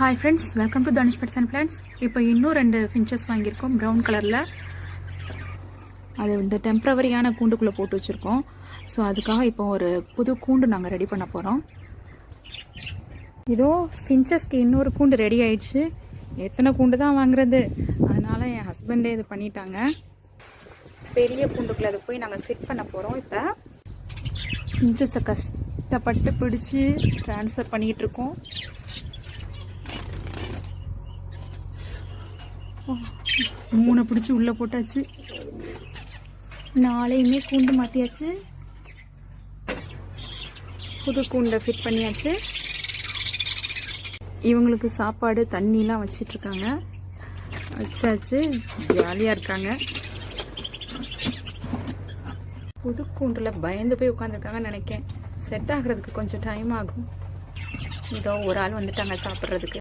Hi friends, welcome to Dhanush pets and plans. இப்போ இன்னும் 2 finches வாங்கியிருக்கோம் ப்ரௌன் கலரில். அது இந்த டெம்ப்ரவரியான கூண்டுக்குள்ளே போட்டு வச்சுருக்கோம். ஸோ அதுக்காக இப்போ ஒரு புது கூண்டு நாங்கள் ரெடி பண்ண போகிறோம். இதோ ஃபின்ச்சஸ்க்கு இன்னொரு கூண்டு ரெடி ஆயிடுச்சு. எத்தனை கூண்டு தான் வாங்குறது, அதனால் என் ஹஸ்பண்டே இது பண்ணிட்டாங்க. பெரிய கூண்டுக்குள்ளே அதை போய் நாங்கள் ஃபிட் பண்ண போகிறோம். இப்போ ஃபின்ச்சஸை கஷ்டப்பட்டு பிடிச்சி ட்ரான்ஸ்ஃபர் பண்ணிக்கிட்டு இருக்கோம். 3 பிடிச்சி உள்ளே போட்டாச்சு. 4 கூண்டு மாற்றியாச்சு. புது கூண்டை ஃபிட் பண்ணியாச்சு. இவங்களுக்கு சாப்பாடு தண்ணிலாம் வச்சிட்ருக்காங்க. வச்சாச்சு, ஜாலியாக இருக்காங்க. புது கூண்டில் பயந்து போய் உட்காந்துருக்காங்கன்னு நினைக்கேன். செட் ஆகிறதுக்கு கொஞ்சம் டைம் ஆகும். இதோ ஒரு ஆள் வந்துட்டாங்க சாப்பிட்றதுக்கு.